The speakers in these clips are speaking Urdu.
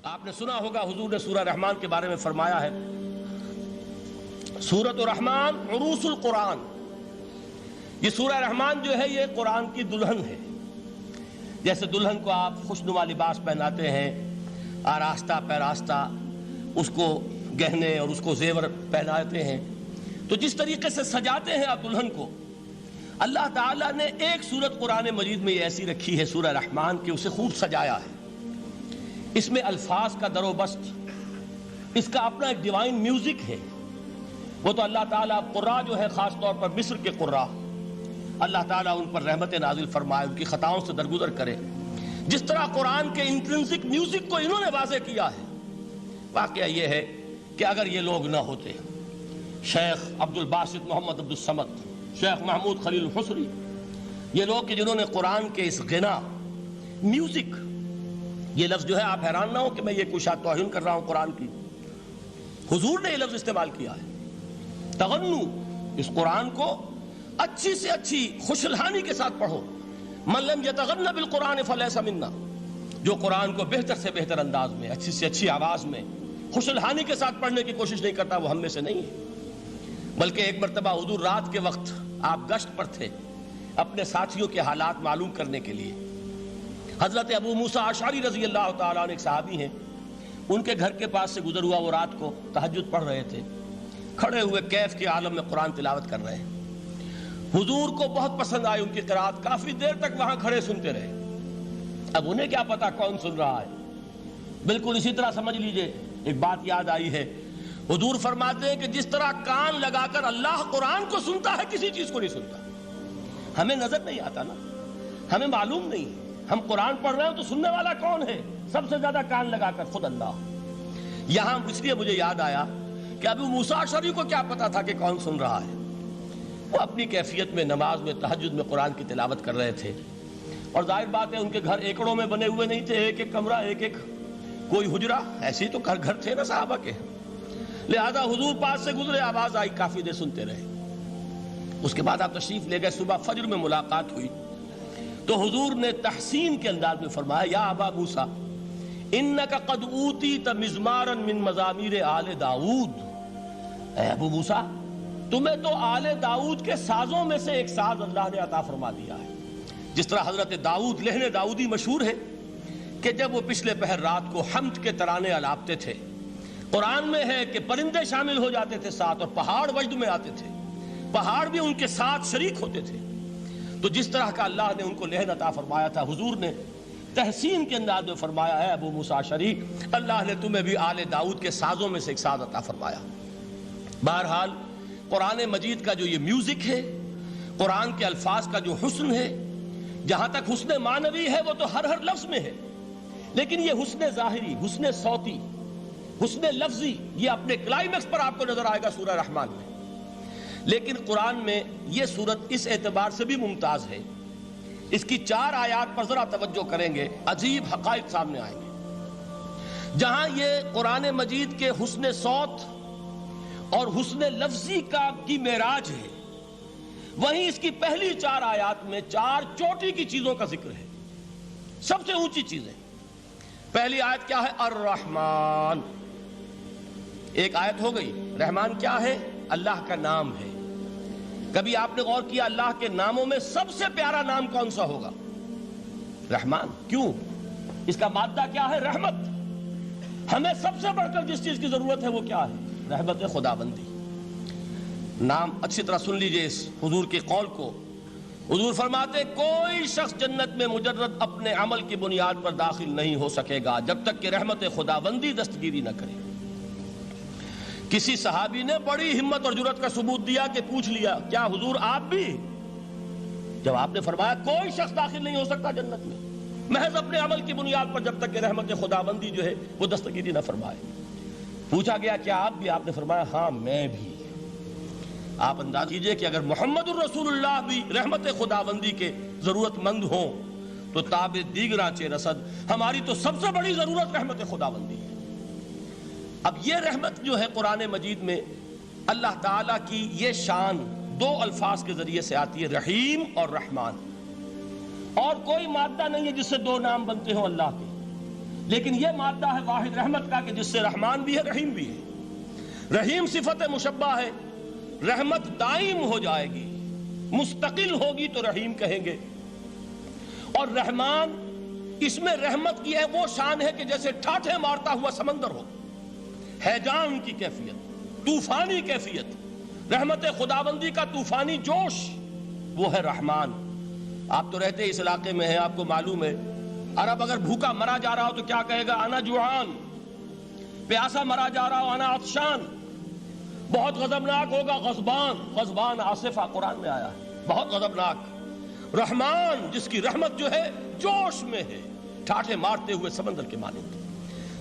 آپ نے سنا ہوگا حضور نے سورہ رحمان کے بارے میں فرمایا ہے، سورۃ الرحمان عروس القرآن۔ یہ سورہ رحمان جو ہے یہ قرآن کی دلہن ہے۔ جیسے دلہن کو آپ خوشنما لباس پہناتے ہیں، آراستہ پیراستہ اس کو گہنے اور اس کو زیور پہناتے ہیں، تو جس طریقے سے سجاتے ہیں آپ دلہن کو، اللہ تعالیٰ نے ایک سورت قرآن مجید میں یہ ایسی رکھی ہے سورہ رحمان کہ اسے خوب سجایا ہے۔ اس میں الفاظ کا در و بست، اس کا اپنا ایک ڈیوائن میوزک ہے۔ وہ تو اللہ تعالیٰ قراء جو ہے، خاص طور پر مصر کے قراء، اللہ تعالیٰ ان پر رحمت نازل فرمائے، ان کی خطاؤں سے درگزر کرے۔ جس طرح قرآن کے انٹرنسک میوزک کو انہوں نے واضح کیا ہے، واقعہ یہ ہے کہ اگر یہ لوگ نہ ہوتے، شیخ عبد الباسط محمد عبد الصمد، شیخ محمود خلیل الحصری، یہ لوگ کہ جنہوں نے قرآن کے اس غنا میوزک، یہ لفظ جو ہے آپ حیران نہ ہو کہ میں یہ کوئی شاید توہین کر رہا ہوں قرآن کی، حضور نے یہ لفظ استعمال کیا ہے، تغنو، اس قرآن کو اچھی سے اچھی خوشلحانی کے ساتھ پڑھو۔ من لم یتغن بالقرآن فلیس منا، جو قرآن کو بہتر سے بہتر انداز میں، اچھی سے اچھی آواز میں، خوشلحانی کے ساتھ پڑھنے کی کوشش نہیں کرتا، وہ ہم میں سے نہیں ہے۔ بلکہ ایک مرتبہ حضور رات کے وقت آپ گشت پر تھے اپنے ساتھیوں کے حالات معلوم کرنے کے لیے۔ حضرت ابو موسیٰ اشعری رضی اللہ تعالیٰ عنہ ایک صحابی ہیں، ان کے گھر کے پاس سے گزر ہوا، وہ رات کو تہجد پڑھ رہے تھے، کھڑے ہوئے کیف کے عالم میں قرآن تلاوت کر رہے ہیں۔ حضور کو بہت پسند آئی ان کی قرات، کافی دیر تک وہاں کھڑے سنتے رہے۔ اب انہیں کیا پتا کون سن رہا ہے، بالکل اسی طرح سمجھ لیجئے ایک بات یاد آئی ہے، حضور فرماتے ہیں کہ جس طرح کان لگا کر اللہ قرآن کو سنتا ہے، کسی چیز کو نہیں سنتا۔ ہمیں نظر نہیں آتا نا، ہمیں معلوم نہیں، ہم قرآن پڑھ رہے ہیں تو سننے والا کون ہے؟ سب سے زیادہ کان لگا کر خود اللہ۔ یہاں اس لیے مجھے یاد آیا کہ ابو موسیٰ اشعری کو کیا پتا تھا کہ کون سن رہا ہے؟ وہ اپنی کیفیت میں نماز میں تہجد میں قرآن کی تلاوت کر رہے تھے، اور ظاہر بات ہے ان کے گھر ایکڑوں میں بنے ہوئے نہیں تھے، ایک ایک کمرہ، ایک ایک کوئی حجرہ، ایسے تو گھر تھے نا صحابہ کے، لہذا حضور پاس سے گزرے، آواز آئی، کافی دیر سنتے رہے۔ اس کے بعد آپ تشریف لے گئے، صبح فجر میں ملاقات ہوئی تو حضور نے تحسین کے انداز میں فرمایا، یا ابا موسیٰ انک قد اوتیت مزمارا من مزامیر آل داؤد، اے ابو موسیٰ تمہیں تو آل داؤد کے سازوں میں سے ایک ساز اللہ نے عطا فرما دیا ہے۔ جس طرح حضرت داؤد، لہن داؤدی مشہور ہے کہ جب وہ پچھلے پہر رات کو حمد کے ترانے الاپتے تھے، قرآن میں ہے کہ پرندے شامل ہو جاتے تھے ساتھ، اور پہاڑ وجد میں آتے تھے، پہاڑ بھی ان کے ساتھ شریک ہوتے تھے۔ تو جس طرح کا اللہ نے ان کو لہن عطا فرمایا تھا، حضور نے تحسین کے انداز میں فرمایا ہے، ابو موسیٰ اشعری اللہ نے تمہیں بھی آل داؤد کے سازوں میں سے ایک ساز عطا فرمایا۔ بہرحال قرآن مجید کا جو یہ میوزک ہے، قرآن کے الفاظ کا جو حسن ہے، جہاں تک حسن معنوی ہے وہ تو ہر لفظ میں ہے، لیکن یہ حسن ظاہری، حسن صوتی، حسن لفظی، یہ اپنے کلائمیکس پر آپ کو نظر آئے گا سورہ رحمان میں۔ لیکن قرآن میں یہ سورت اس اعتبار سے بھی ممتاز ہے، اس کی 4 آیات پر ذرا توجہ کریں گے، عجیب حقائق سامنے آئیں گے۔ جہاں یہ قرآن مجید کے حسن صوت اور حسن لفظی کی معراج ہے، وہیں اس کی پہلی 4 آیات میں 4 چوٹی کی چیزوں کا ذکر ہے، سب سے اونچی چیزیں۔ پہلی آیت کیا ہے؟ الرحمن، ایک آیت ہو گئی۔ رحمان کیا ہے؟ اللہ کا نام ہے۔ کبھی آپ نے غور کیا اللہ کے ناموں میں سب سے پیارا نام کون سا ہوگا؟ رحمان۔ کیوں؟ اس کا مادہ کیا ہے؟ رحمت۔ ہمیں سب سے بڑھ کر جس چیز کی ضرورت ہے وہ کیا ہے؟ رحمت خداوندی۔ نام اچھی طرح سن لیجئے اس حضور کے قول کو۔ حضور فرماتے کوئی شخص جنت میں مجرد اپنے عمل کی بنیاد پر داخل نہیں ہو سکے گا جب تک کہ رحمت خداوندی دستگیری نہ کرے۔ کسی صحابی نے بڑی ہمت اور جرأت کا ثبوت دیا کہ پوچھ لیا، کیا حضور آپ بھی؟ جب آپ نے فرمایا کوئی شخص داخل نہیں ہو سکتا جنت میں محض اپنے عمل کی بنیاد پر جب تک کہ رحمت خداوندی جو ہے وہ دستگیری نہ فرمائے۔ پوچھا گیا کیا آپ بھی؟ آپ نے فرمایا ہاں میں بھی۔ آپ انداز کیجئے کہ اگر محمد الرسول اللہ بھی رحمت خداوندی کے ضرورت مند ہوں تو تاب دیگراں چے رسد، ہماری تو سب سے بڑی ضرورت رحمت خداوندی ہے۔ اب یہ رحمت جو ہے قرآن مجید میں اللہ تعالیٰ کی یہ شان 2 الفاظ کے ذریعے سے آتی ہے، رحیم اور رحمان، اور کوئی مادہ نہیں ہے جس سے 2 نام بنتے ہوں اللہ کے۔ لیکن یہ مادہ ہے واحد رحمت کا کہ جس سے رحمان بھی ہے رحیم بھی ہے۔ رحیم صفت مشبہ ہے، رحمت دائم ہو جائے گی، مستقل ہوگی تو رحیم کہیں گے، اور رحمان اس میں رحمت کی ہے وہ شان ہے کہ جیسے ٹھاٹھے مارتا ہوا سمندر ہو، ہیجان کی کیفیت، طوفانی کیفیت، رحمت خداوندی کا طوفانی جوش، وہ ہے رحمان۔ آپ تو رہتے اس علاقے میں ہیں، آپ کو معلوم ہے عرب اگر بھوکا مرا جا رہا ہو تو کیا کہے گا؟ انا جوعان۔ پیاسا مرا جا رہا ہو انا عطشان۔ بہت غضبناک ہوگا غضبان، غضبان آصفہ قرآن میں آیا ہے، بہت غضبناک۔ رحمان جس کی رحمت جو ہے جوش میں ہے، ٹھاٹھے مارتے ہوئے سمندر کے مانند۔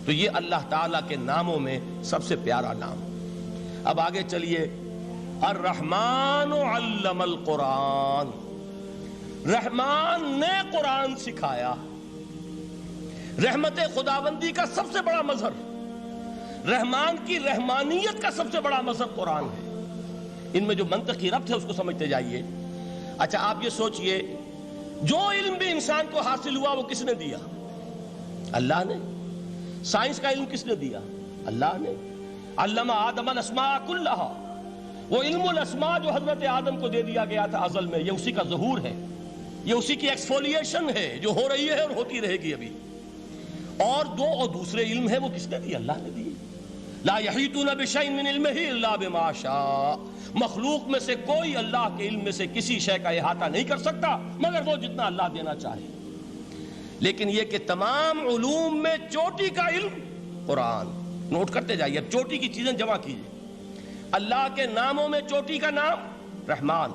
تو یہ اللہ تعالیٰ کے ناموں میں سب سے پیارا نام۔ اب آگے چلیے، الرحمن علم القرآن، رحمان نے قرآن سکھایا۔ رحمت خداوندی کا سب سے بڑا مظہر، رحمان کی رحمانیت کا سب سے بڑا مظہر قرآن ہے۔ ان میں جو منطقی ربط ہے اس کو سمجھتے جائیے۔ اچھا آپ یہ سوچئے، جو علم بھی انسان کو حاصل ہوا وہ کس نے دیا؟ اللہ نے۔ سائنس کا علم کس نے دیا؟ اللہ نے۔ علم آدم الاسماء کلہا، وہ علم الاسماء جو حضرت آدم کو دے دیا گیا تھا ازل میں، یہ اسی کا ظہور ہے، یہ اسی کی ایکسفولیشن ہے جو ہو رہی ہے اور ہوتی رہے گی ابھی۔ اور دوسرے علم ہے وہ کس نے دی؟ اللہ نے دی۔ لا یحیطون بشیء من علمہ الا بما شاء، مخلوق میں سے کوئی اللہ کے علم میں سے کسی شے کا احاطہ نہیں کر سکتا مگر وہ جتنا اللہ دینا چاہے۔ لیکن یہ کہ تمام علوم میں چوٹی کا علم قرآن، نوٹ کرتے جائیے، اب چوٹی کی چیزیں جمع کیجئے۔ اللہ کے ناموں میں چوٹی کا نام رحمان،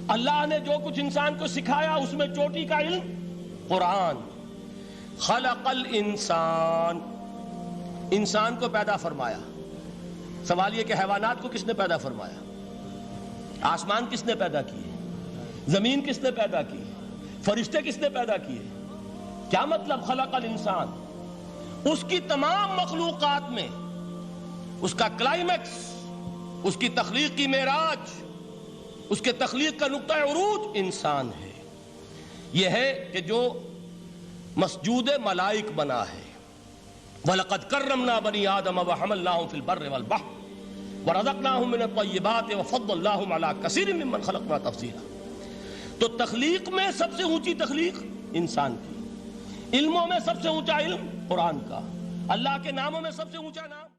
اللہ نے جو کچھ انسان کو سکھایا اس میں چوٹی کا علم قرآن۔ خلق الانسان، انسان کو پیدا فرمایا۔ سوال یہ کہ حیوانات کو کس نے پیدا فرمایا؟ آسمان کس نے پیدا کیے؟ زمین کس نے پیدا کی؟ فرشتے کس نے پیدا کیے؟ کیا مطلب خلق الانسان؟ اس کی تمام مخلوقات میں اس کا کلائمیکس، اس کی تخلیق کی معراج، اس کے تخلیق کا نقطہ عروج انسان ہے۔ یہ ہے کہ جو مسجود ملائک بنا ہے۔ وَلَقَدْ كَرَّمْنَا بَنِي آدَمَ وَحَمَلْنَاهُمْ فِي الْبَرِّ وَالْبَحْرِ وَرَزَقْنَاهُمْ مِنَ الطَّيِّبَاتِ وَفَضَّلْنَاهُمْ عَلَى كَثِيرٍ مِّمَّنْ خَلَقْنَا تَفْضِيلًا۔ تو تخلیق میں سب سے اونچی تخلیق انسان کی، علموں میں سب سے اونچا علم قرآن کا، اللہ کے ناموں میں سب سے اونچا نام